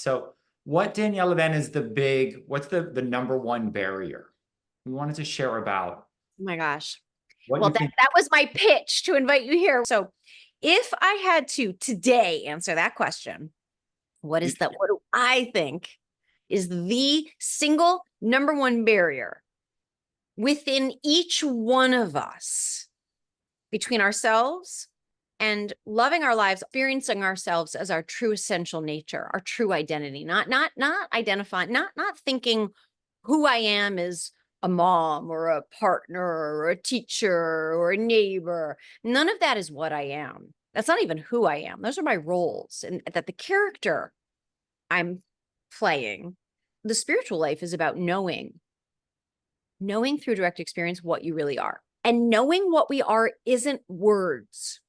So what, Daniela, then is what's the number one barrier? We wanted to share about Oh my gosh. what Well, you think. that was my pitch to invite you here. So if I had to today answer that question, what do I think is the single number one barrier within each one of us between ourselves and loving our lives, experiencing ourselves as our true essential nature, our true identity, not identifying, not thinking who I am is a mom or a partner or a teacher or a neighbor. None of that is what I am. That's not even who I am. Those are my roles. And that the character I'm playing, the spiritual life is about knowing through direct experience what you really are. And knowing what we are isn't words.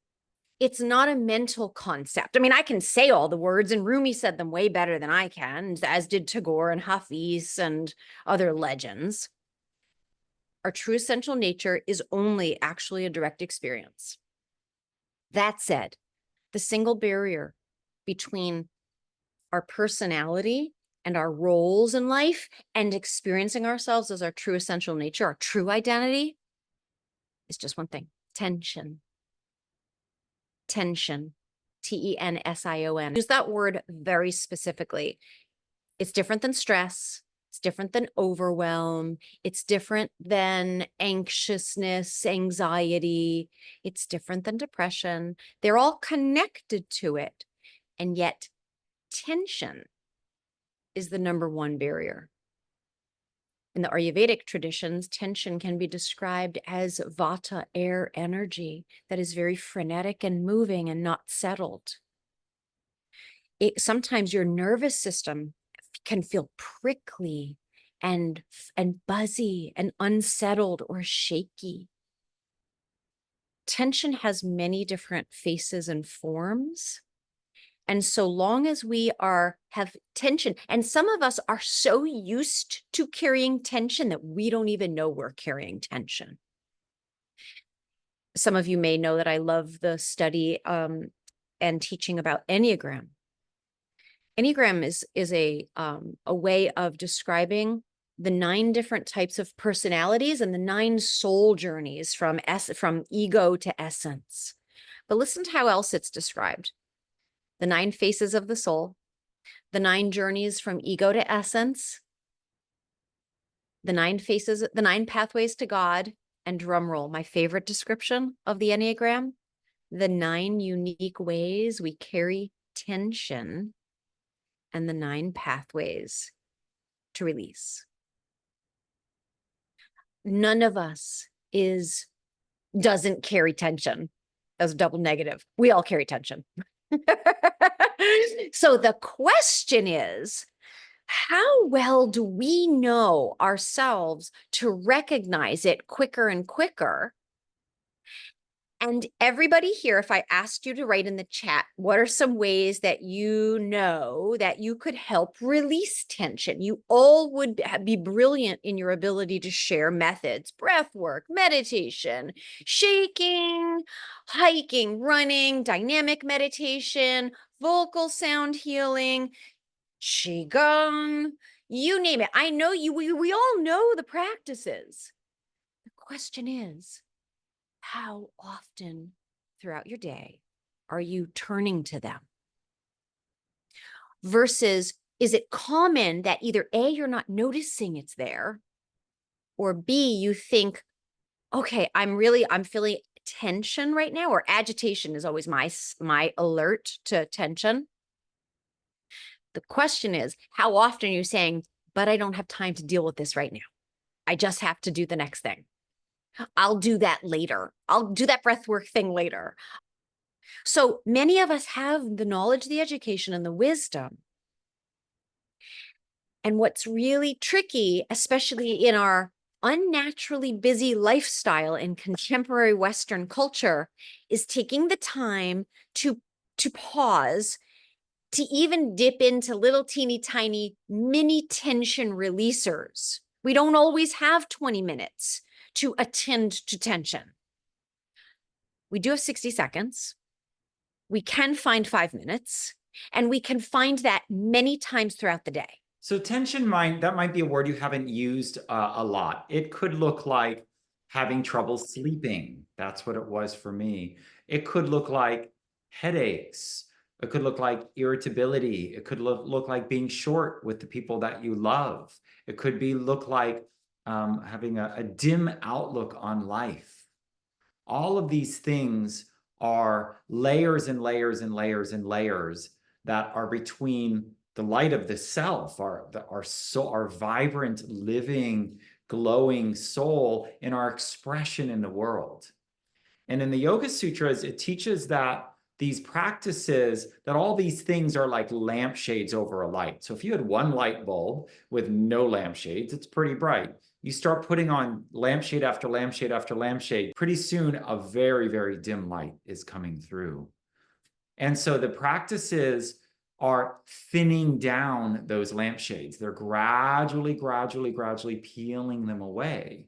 It's not a mental concept. I mean, I can say all the words, and Rumi said them way better than I can, as did Tagore and Hafiz and other legends. Our true essential nature is only actually a direct experience. That said, the single barrier between our personality and our roles in life and experiencing ourselves as our true essential nature, our true identity, is just one thing: tension. Tension, Tension. Use that word very specifically. It's different than stress. It's different than overwhelm. It's different than anxiousness, anxiety. It's different than depression. They're all connected to it. And yet tension is the number one barrier. In the Ayurvedic traditions, tension can be described as vata, air energy that is very frenetic and moving and not settled. Sometimes your nervous system can feel prickly and buzzy and unsettled or shaky. Tension has many different faces and forms. And so long as we have tension, and some of us are so used to carrying tension that we don't even know we're carrying tension. Some of you may know that I love the study and teaching about Enneagram. Enneagram is a way of describing the 9 different types of personalities and the 9 soul journeys from ego to essence. But listen to how else it's described. The 9 faces of the soul, the 9 journeys from ego to essence, the 9 pathways to God, and drumroll, my favorite description of the Enneagram, the 9 unique ways we carry tension and the 9 pathways to release. None of us doesn't carry tension. That's a double negative. We all carry tension. So the question is, how well do we know ourselves to recognize it quicker and quicker? And everybody here, if I asked you to write in the chat, what are some ways that you know that you could help release tension? You all would be brilliant in your ability to share methods: breath work, meditation, shaking, hiking, running, dynamic meditation, vocal sound healing, qigong, you name it. I know we all know the practices. The question is, how often throughout your day are you turning to them? Versus, is it common that either A, you're not noticing it's there, or B, you think, okay, I'm feeling tension right now, or agitation is always my alert to tension. The question is, how often are you saying, but I don't have time to deal with this right now. I just have to do the next thing. I'll do that later. I'll do that breathwork thing later. So many of us have the knowledge, the education, and the wisdom. And what's really tricky, especially in our unnaturally busy lifestyle in contemporary Western culture, is taking the time to pause, to even dip into little teeny tiny mini tension releasers. We don't always have 20 minutes to attend to tension. We do have 60 seconds. We can find 5 minutes. And we can find that many times throughout the day. So tension that might be a word you haven't used a lot. It could look like having trouble sleeping. That's what it was for me. It could look like headaches. It could look like irritability. It could look like being short with the people that you love. It could look like having a dim outlook on life. All of these things are layers and layers and layers and layers that are between the light of the self, our vibrant, living, glowing soul, and our expression in the world. And in the Yoga Sutras, it teaches that these practices, that all these things are like lampshades over a light. So if you had one light bulb with no lampshades, it's pretty bright. You start putting on lampshade after lampshade after lampshade, pretty soon a very, very dim light is coming through. And so the practices are thinning down those lampshades. They're gradually, gradually, gradually peeling them away.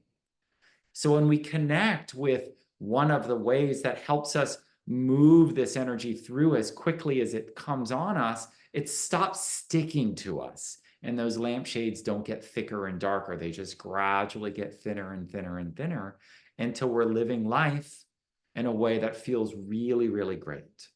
So when we connect with one of the ways that helps us move this energy through as quickly as it comes on us, it stops sticking to us. And those lampshades don't get thicker and darker. They just gradually get thinner and thinner and thinner until we're living life in a way that feels really, really great.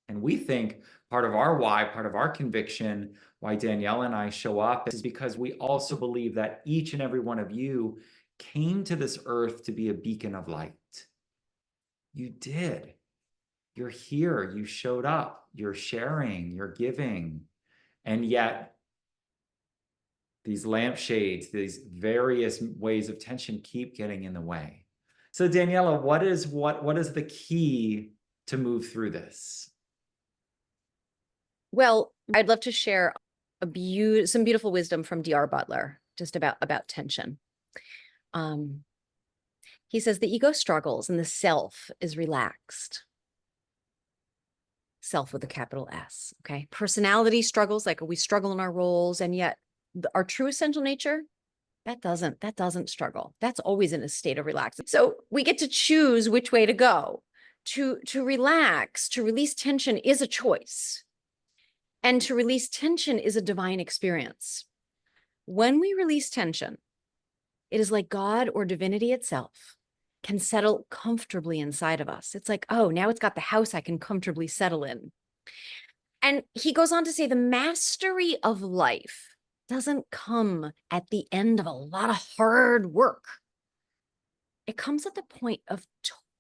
And we think part of our why, part of our conviction, why Daniela and I show up is because we also believe that each and every one of you came to this earth to be a beacon of light. You did. You're here. You showed up. You're sharing. You're giving. And yet, these lampshades, these various ways of tension keep getting in the way. So Daniela, what is the key to move through this? Well, I'd love to share some beautiful wisdom from D.R. Butler, just about tension. He says the ego struggles and the self is relaxed. Self with a capital S, okay? Personality struggles, like we struggle in our roles, and yet our true essential nature, that doesn't struggle. That's always in a state of relax. So we get to choose which way to go. To relax, to release tension is a choice. And to release tension is a divine experience. When we release tension, it is like God or divinity itself can settle comfortably inside of us. It's like, oh, now it's got the house I can comfortably settle in. And he goes on to say the mastery of life doesn't come at the end of a lot of hard work. It comes at the point of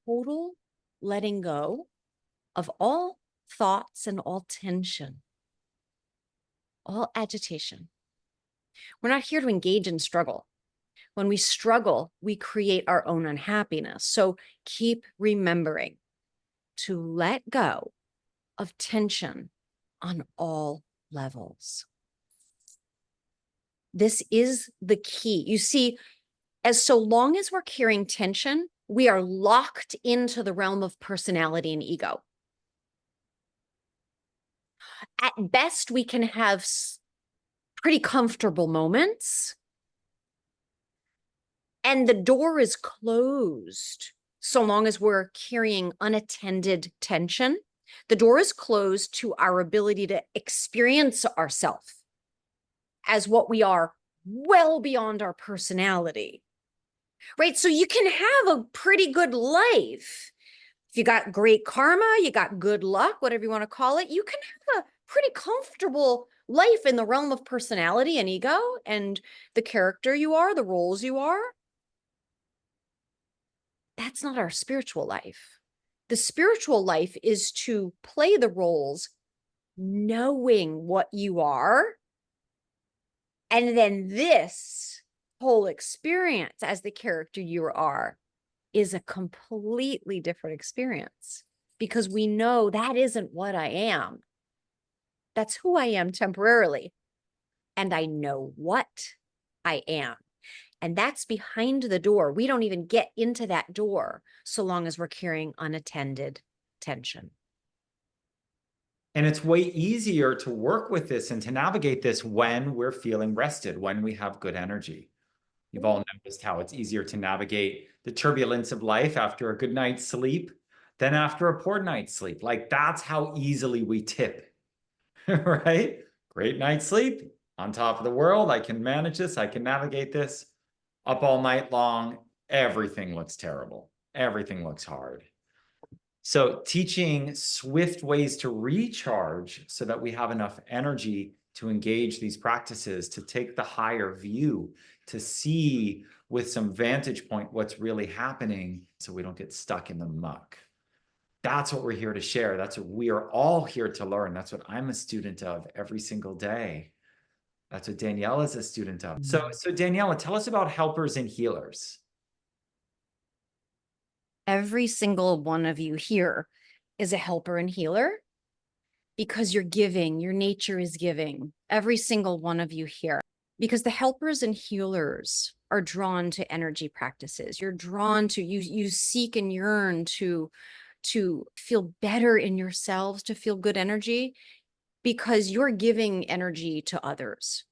total letting go of all thoughts and all tension, all agitation. We're not here to engage in struggle. When we struggle, we create our own unhappiness. So keep remembering to let go of tension on all levels. This is the key. You see, as so long as we're carrying tension, we are locked into the realm of personality and ego. At best, we can have pretty comfortable moments, and the door is closed so long as we're carrying unattended tension. The door is closed to our ability to experience ourselves as what we are well beyond our personality, right? So you can have a pretty good life. If you got great karma, you got good luck, whatever you want to call it, you can have a pretty comfortable life in the realm of personality and ego and the character you are, the roles you are. That's not our spiritual life. The spiritual life is to play the roles knowing what you are. And then this whole experience as the character you are is a completely different experience because we know that isn't what I am. That's who I am temporarily. And I know what I am. And that's behind the door. We don't even get into that door so long as we're carrying unattended tension. And it's way easier to work with this and to navigate this when we're feeling rested, when we have good energy. You've all noticed how it's easier to navigate the turbulence of life after a good night's sleep than after a poor night's sleep. Like that's how easily we tip right? Great night's sleep, on top of the world. I can manage this. I can navigate this. Up all night long, everything looks terrible. Everything looks hard. So teaching swift ways to recharge so that we have enough energy to engage these practices, to take the higher view, to see with some vantage point what's really happening so we don't get stuck in the muck. That's what we're here to share. That's what we are all here to learn. That's what I'm a student of every single day. That's what Daniela is a student of. So Daniela, tell us about helpers and healers. Every single one of you here is a helper and healer because you're giving, your nature is giving. Every single one of you here, because the helpers and healers are drawn to energy practices. You're drawn to, you seek and yearn to feel better in yourselves, to feel good energy, because you're giving energy to others.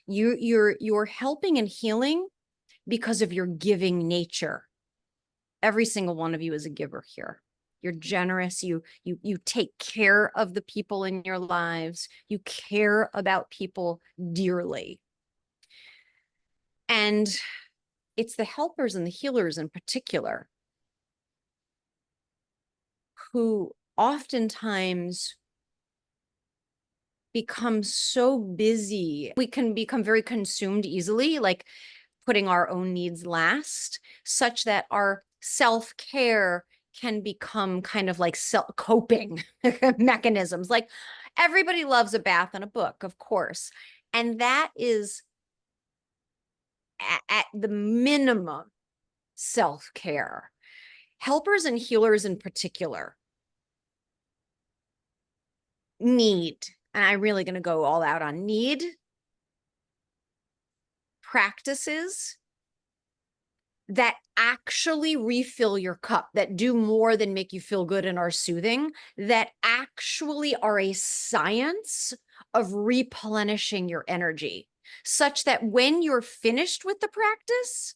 You're helping and healing because of your giving nature. Every single one of you is a giver here. You're generous. You take care of the people in your lives. You care about people dearly. And it's the helpers and the healers in particular who oftentimes become so busy. We can become very consumed easily, like putting our own needs last, such that our self-care can become kind of like coping mechanisms. Like everybody loves a bath and a book, of course. And that is at the minimum self-care. Helpers and healers in particular need, and I'm really going to go all out on need, practices that actually refill your cup, that do more than make you feel good and are soothing, that actually are a science of replenishing your energy, such that when you're finished with the practice,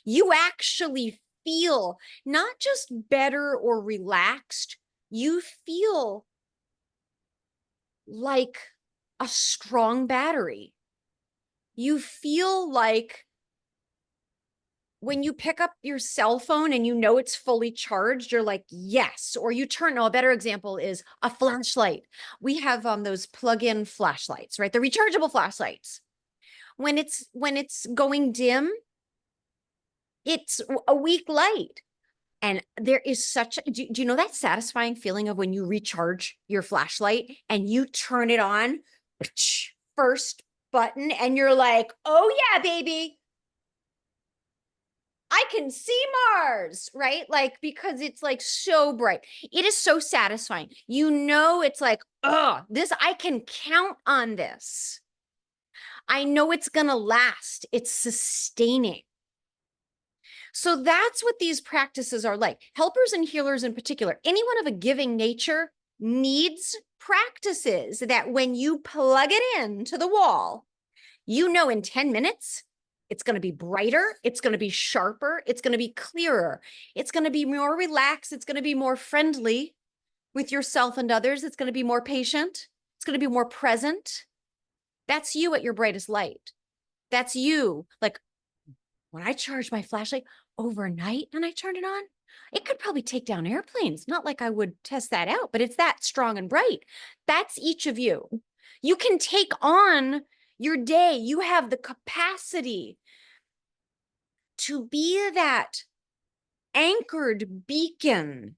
you actually feel not just better or relaxed, you feel like a strong battery. You feel like when you pick up your cell phone and you know it's fully charged, you're like, yes. Or you turn, no, a better example is a flashlight. We have those plug-in flashlights, right? The rechargeable flashlights. When it's going dim, it's a weak light. And there is such, do you know that satisfying feeling of when you recharge your flashlight and you turn it on, first button, and you're like, oh yeah, baby, I can see Mars, right? Like, because it's like so bright. It is so satisfying. You know, it's like, oh, this, I can count on this. I know it's going to last. It's sustaining. So that's what these practices are like. Helpers and healers in particular, anyone of a giving nature needs practices that when you plug it into the wall, you know in 10 minutes, it's going to be brighter, it's going to be sharper, it's going to be clearer, it's going to be more relaxed, it's going to be more friendly with yourself and others, it's going to be more patient, it's going to be more present. That's you at your brightest light. That's you. Like when I charge my flashlight overnight and I turn it on, it could probably take down airplanes. Not like I would test that out, but it's that strong and bright. That's each of you. You can take on your day. You have the capacity to be that anchored beacon.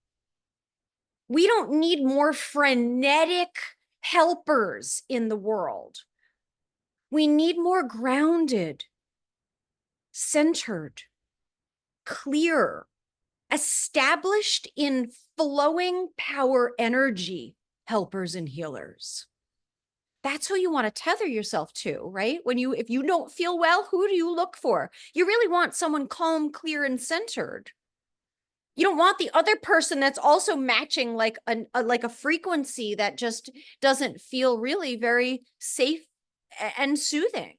We don't need more frenetic helpers in the world. We need more grounded, centered, clear, established in flowing power energy helpers and healers. That's who you want to tether yourself to, right? If you don't feel well, who do you look for? You really want someone calm, clear, and centered. You don't want the other person that's also matching like a frequency that just doesn't feel really very safe and soothing.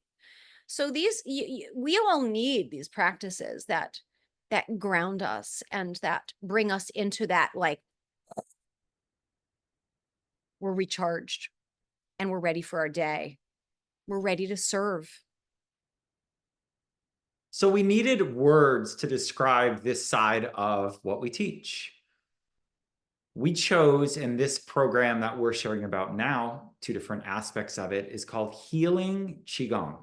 So we all need these practices that ground us and that bring us into that, like, we're recharged. and we're ready for our day. We're ready to serve. So we needed words to describe this side of what we teach. We chose in this program that we're sharing about now, 2 different aspects of it, is called Healing Qigong.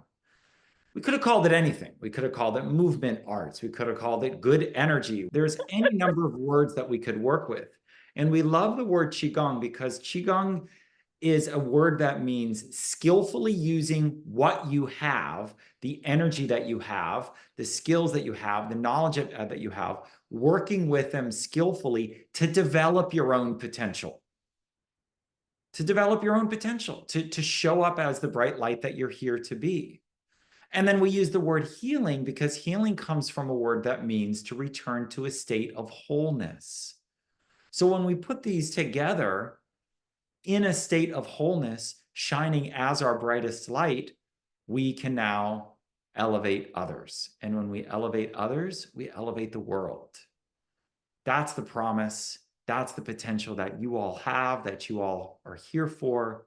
We could have called it anything. We could have called it movement arts. We could have called it good energy. There's any number of words that we could work with. And we love the word Qigong because Qigong is a word that means skillfully using what you have, the energy that you have, the skills that you have, the knowledge that you have, working with them skillfully to develop your own potential. To develop your own potential, to show up as the bright light that you're here to be. And then we use the word healing because healing comes from a word that means to return to a state of wholeness. So when we put these together in a state of wholeness, shining as our brightest light, we can now elevate others. And when we elevate others, we elevate the world. That's the promise. That's the potential that you all have, that you all are here for.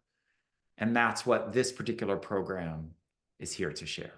And that's what this particular program is here to share.